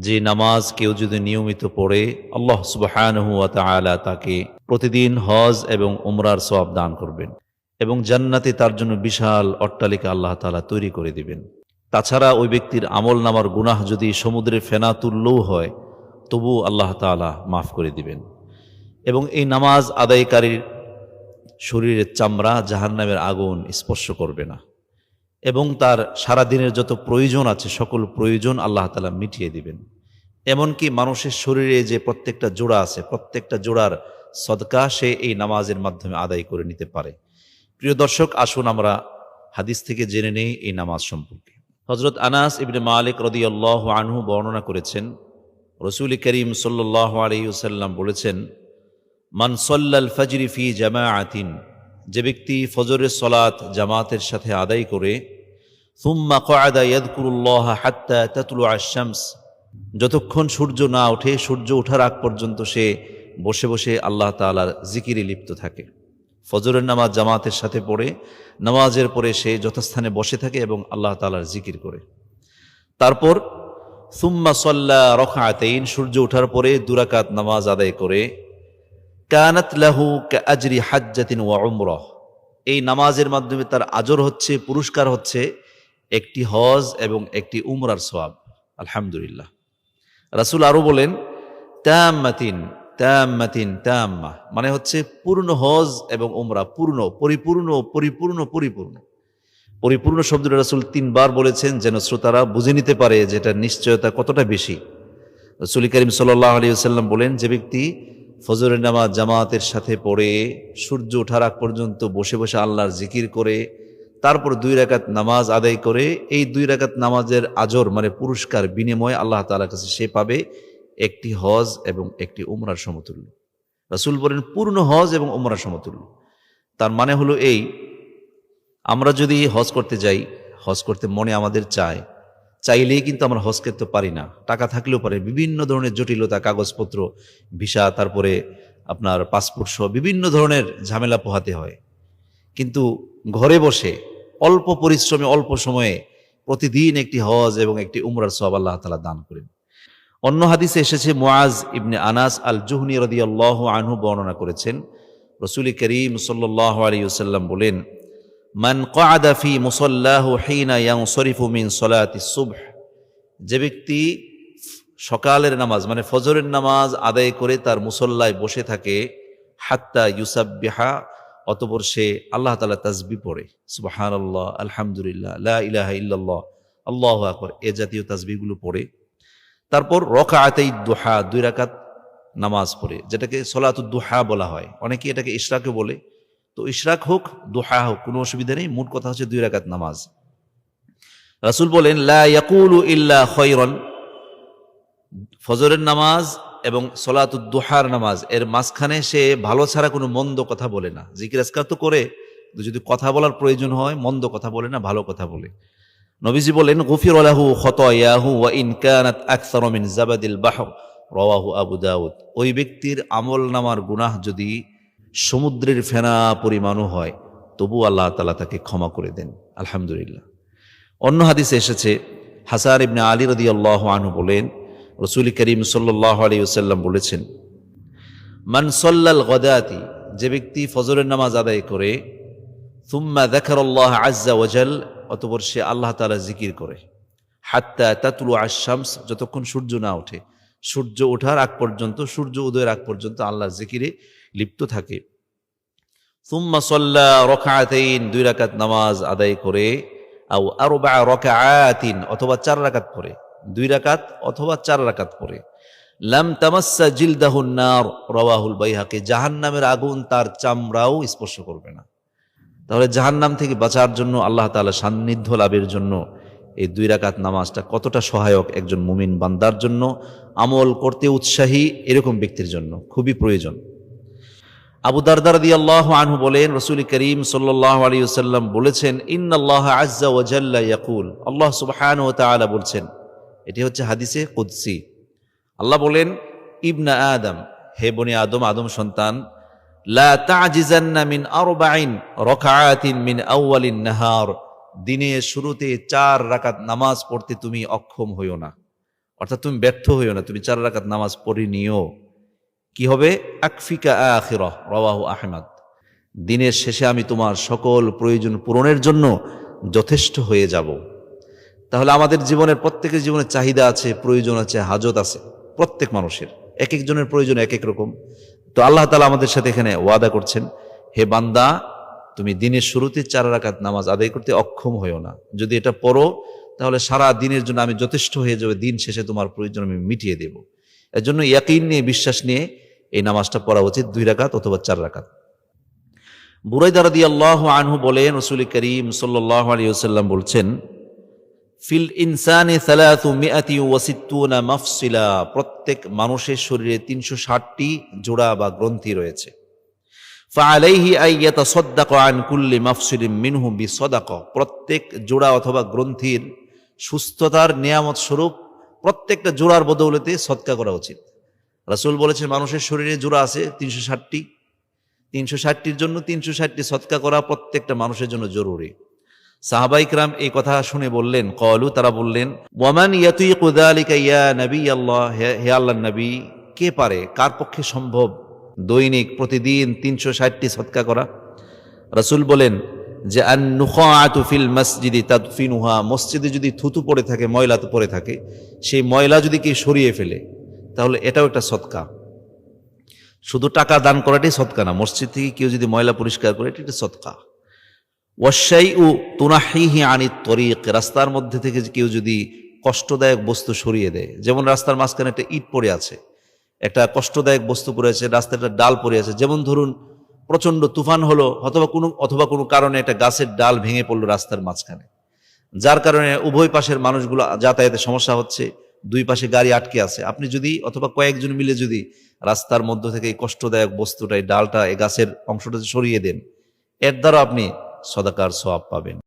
যে নামাজ কেউ যদি নিয়মিত পড়ে আল্লাহ সুবহানাহু ওয়া তাআলা তাকে প্রতিদিন হজ এবং উমরার সওয়াব দান করবেন এবং জান্নাতে তার জন্য বিশাল অট্টালিকা আল্লাহ তাআলা তৈরি করে দিবেন। তাছাড়া ওই ব্যক্তির আমল নামার গুনাহ যদি সমুদ্রে ফেনা তুললেও হয় তবু আল্লাহ তাআলা মাফ করে দিবেন। এবং এই নামাজ আদায়কারীর শরীরের চামড়া জাহান্নামের আগুন স্পর্শ করবে না এবং তার সারা দিনের যত প্রয়োজন আছে সকল প্রয়োজন আল্লাহ তাআলা মিটিয়ে দিবেন। এমনকি মানুষের শরীরে যে প্রত্যেকটা জোড়া আছে প্রত্যেকটা জোড়ার সদকা সে এই নামাজের মাধ্যমে আদায় করে নিতে পারে। প্রিয় দর্শক, আসুন আমরা হাদিস থেকে জেনে নেই এই নামাজ সম্পর্কে। হযরত আনাস ইবনে মালিক রাদিয়াল্লাহু আনহু বর্ণনা করেছেন, রাসূল করিম সাল্লাল্লাহু আলাইহি ওয়াসাল্লাম বলেছেন, মান সাল্লাল ফাজরি ফি জামাআতিন, যে ব্যক্তি ফজরের সালাত জামাতের সাথে আদায় করে, সুম্মা ক্বাদা ইয়াযকুরুল্লাহ হাত্তা তাতলুআ আশ-শামস, যতক্ষণ সূর্য না ওঠে সূর্য ওঠার আগ পর্যন্ত সে বসে বসে আল্লাহ তাআলার জিকিরে লিপ্ত থাকে। ফজরের নামাজ জামাতের সাথে পড়ে নামাজের পরে সে যথাস্থানে বসে থাকে এবং আল্লাহ তাআলার জিকির করে। তারপর সুম্মা সাল্লা রাকআতাইন, সূর্য ওঠার পরে 2 রাকাত নামাজ আদায় করে, কানাত লাহু কাআজরি হাজ্জাতিন ওয়া উমরাহ, এই নামাজের মাধ্যমে তার আজর হচ্ছে, পুরস্কার হচ্ছে একটি হজ এবং একটি উমরার সওয়াব। আলহামদুলিল্লাহ। রাসূল আরো বলেন, তাম্মাতিন তাম্মাতিন তাম্মা, মানে হচ্ছে পূর্ণ হজ এবং উমরা, পূর্ণ, পরিপূর্ণ পরিপূর্ণ পরিপূর্ণ। পরিপূর্ণ শব্দটা রাসূল 3 বার বলেছেন যেন শ্রোতারা বুঝে নিতে পারে যেটা নিশ্চয়তা কতটা বেশি। রাসূল করিম সাল্লাল্লাহু আলাইহি ওয়াসাল্লাম বলেন, যে ব্যক্তি ফজরের নামাজ জামাতের সাথে পড়ে সূর্য ওঠার আগ পর্যন্ত বসে বসে আল্লাহর জিকির করে তারপর 2 রাকাত নামাজ আদায় করে, এই 2 রাকাত নামাজের আজর মানে পুরস্কার বিনিময়ে আল্লাহ তাআলার কাছে সে পাবে একটি হজ এবং একটি উমরার সমতুল্য। রাসূল বলেন পূর্ণ হজ এবং উমরার সমতুল্য। তার মানে হলো এই, আমরা যদি হজ করতে যাই, হজ করতে মনে আমাদের চাইলেই কিন্তু আমরা হজ করতে পারি না। টাকা থাকলেও পারে, বিভিন্ন ধরনের জটিলতা, কাগজপত্র, ভিসা, তারপরে আপনার পাসপোর্ট সহ বিভিন্ন ধরনের ঝামেলা পোহাতে হয়। কিন্তু ঘরে বসে অল্প পরিশ্রমে অল্প সময়ে প্রতিদিন একটি হজ এবং একটি উমরার সওয়াব আল্লাহ তাআলা দান করেন। অন্য হাদিসে এসেছে, মুআজ ইবনে আনাস আল জুহনি রাদিয়াল্লাহু আনহু বর্ণনা করেছেন, রাসূল করিম সাল্লাল্লাহু আলাইহি ওয়াসাল্লাম বলেন, মান ক্বাদা ফি মুসাল্লাহু হিনা ইয়ানসরিফু মিন সালাতিস সুবহ, যে ব্যক্তি সকালের নামাজ মানে ফজরের নামাজ আদায় করে তার মুসল্লায় বসে থাকে, হাত্তা ইউসাব্বিহা, অতঃপর সে আল্লাহ তাআলা তাসবিহ পড়ে, সুবহানাল্লাহ, আলহামদুলিল্লাহ, লা ইলাহা ইল্লাল্লাহ, আল্লাহু আকবার, এ জাতীয় তাসবিহগুলো পড়ে। তারপর রাকাআতাই দুহা, 2 রাকাত নামাজ পড়ে, যেটাকে সলাতুদ দুহা বলা হয়। অনেকে এটাকে ইশরাকও বলে, তো ইশরাক হোক দুহা হোক কোনো অসুবিধা নেই, মোট কথা হচ্ছে 2 রাকাত নামাজ। রাসূল বলেন, লা ইয়াকুলু ইল্লা খায়রান, ফজরের নামাজ এবং সলাতুদ দুহার নামাজ এর মাঝখানে সে ভালো ছাড়া কোনো মন্দ কথা বলে না। জিকির আজকার তো করে, যদি কথা বলার প্রয়োজন হয় মন্দ কথা বলে না, ভালো কথা বলে। নবীজি বলেন, গুফিরা লাহু খাতায়াহু ওয়া ইন কানাত আকসারু মিন জাবাদিল বাহর, রাওয়াহু আবু দাউদ। ওই ব্যক্তির আমল নামার গুনাহ যদি সমুদ্রের ফেনা পরিমাণও হয় তবু আল্লাহ তাআলা তাকে ক্ষমা করে দেন। আলহামদুলিল্লাহ। অন্য হাদিসে এসেছে, হাসান ইবনে আলী রাদিয়াল্লাহু আনহু বলেন, রাসূল করিম সাল্লাল্লাহু আলাইহি ওয়াসাল্লাম বলেছেন, মান সাল্লাল গাদাতি, যে ব্যক্তি ফজরের নামাজ আদায় করে, সুম্মা যাকারাল্লাহ আযজা ওয়া জাল, অতঃপর সে আল্লাহ তাআলা জিকির করে, হাত্তা তাতলুআ আশ-শামস, যতক্ষণ সূর্য না ওঠে, সূর্য ওঠার আগ পর্যন্ত, সূর্য উদয়ের আগ পর্যন্ত আল্লাহর জিকিরে লিপ্ত থাকে। সুম্মা সাল্লা রাকআতাইন, 2 রাকাত নামাজ আদায় করে, আও আরবা রাকআতিন, অথবা 4 রাকাত পড়ে, 2 রাকাত অথবা 4 রাকাত পড়ে, লাম তামাসসা জিলদাহুন নার, রাওয়াহুল বাইহাকি, জাহান্নামের আগুন তার চামড়াও স্পর্শ করবে না। তাহলে জাহান্নাম থেকে বাঁচার জন্য, আল্লাহ তাআলা সান্নিধ্য লাভের জন্য এই 2 রাকাত নামাজটা কতটা সহায়ক একজন মুমিন বান্দার জন্য, আমল করতে উৎসাহী এরকম ব্যক্তির জন্য খুবই প্রয়োজন। আবু দারদা রাদিয়াল্লাহু আনহু বলেন, রাসূল করিম সাল্লাল্লাহু আলাইহি ওয়াসাল্লাম বলেছেন, ইন্নাল্লাহ আযজা ওয়া জাল্লা ইয়াকুল, আল্লাহ সুবহানাহু ওয়া তাআলা বলছেন, এটি হচ্ছে হাদিসে কুদসি। আল্লাহ বলেন, ইবনা আদম, হে বনি আদম, আদম সন্তান, লা তা'জিজান্না মিন আরবাইন রাকআতিন মিন আউয়ালিন নাহার, দিনের শুরুতে 4 রাকাত নামাজ পড়তে তুমি অক্ষম হইও না। অর্থাৎ তুমি ব্যর্থ হইও না, তুমি 4 রাকাত নামাজ পড়ে নিও। কি হবে? আকফিকা আখিরাহ, রাওয়াহু আহমদ। দিনের শেষে আমি তোমার সকল প্রয়োজন পূরণের জন্য যথেষ্ট হয়ে যাব। তাহলে আমাদের জীবনের প্রত্যেকের জীবনে চাহিদা আছে, প্রয়োজন আছে, হাজত আছে। প্রত্যেক মানুষের এক একজনের প্রয়োজন এক এক রকম। তো আল্লাহ তাআলা আমাদের সাথে এখানে ওয়াদা করছেন, হে বান্দা, তুমি দিনের শুরুতে 4 রাকাত নামাজ আদায় করতে অক্ষম হইও না। যদি এটা পড়ো তাহলে সারা দিনের জন্য আমি যথেষ্ট হয়ে যাবে, দিন শেষে তোমার প্রয়োজন আমি মিটিয়ে দেব। এর জন্য ইয়াকিন নিয়ে, বিশ্বাস নিয়ে এই নামাজটা পড়া উচিত, 2 রাকাত অথবা 4 রাকাত। বুরাইদা রাদিয়াল্লাহু আনহু বলেন, রাসূল করিম সাল্লাল্লাহু আলাইহি ওয়াসাল্লাম বলছেন, ফিল ইনসানি 360 মাফসিলা, প্রত্যেক মানুষের শরীরে 360টি জোড়া বা গ্রন্থি রয়েছে। ফাআলাইহি আইয়াতাসাদদাকা আন কুল্লি মাফসিলিন মিনহু বিসাদাকা, প্রত্যেক জোড়া অথবা গ্রন্থির সুস্থতার নিয়ামত স্বরূপ প্রত্যেকটা জোড়ার বদৌলতে সদকা করা উচিত। রাসূল বলেছেন, মানুষের শরীরে জোড়া আছে 360টি, 360টির জন্য 360টি সদকা করা প্রত্যেকটা মানুষের জন্য জরুরি। সাহাবায়ে কিরাম এই কথা শুনে বললেন, ক্বালু, তারা বললেন, ওয়ামান ইয়াতিকু যালিকা ইয়া নবী আল্লাহ, হে আল্লাহর নবী, কে পারে, কার পক্ষে সম্ভব দৈনিক প্রতিদিন 360টি সদকা করা? রাসূল বলেন যে আন নুখাআতু ফিল মসজিদি তাদফিনুহা, মসজিদে যদি থুতু পড়ে থাকে, ময়লা তো পড়ে থাকে, সেই ময়লা যদি কেউ সরিয়ে ফেলে তাহলে এটাও একটা সদকা। শুধু টাকা দান করাটাই সদকা না, মসজিদ থেকে কেউ যদি ময়লা পরিষ্কার করে এটা একটা সদকা। ওয়াশাইউ তুনাহিহি আনিত তরিক, রাস্তার মধ্যে থেকে কেউ যদি কষ্টদায়ক বস্তু সরিয়ে দেয়, যেমন রাস্তার মাঝখানে একটা ইট পড়ে আছে, একটা কষ্টদায়ক বস্তু পড়ে আছে, রাস্তাটা ডাল পড়ে আছে, যেমন ধরুন প্রচন্ড তুফান হলো অথবা কোনো কারণে একটা গাছের ডাল ভেঙে পড়লো রাস্তার মাঝখানে, যার কারণে উভয় পাশের মানুষগুলো যাতায়াতে সমস্যা হচ্ছে, 2 পাশে গাড়ি আটকে আছে। আপনি যদি অথবা কয়েকজন মিলে যদি রাস্তার মধ্য থেকে এই কষ্টদায়ক বস্তুটা, এই ডালটা, এই গাছের অংশটা সরিয়ে দেন, এর দ্বারা আপনি সদকার সওয়াব পাবেন।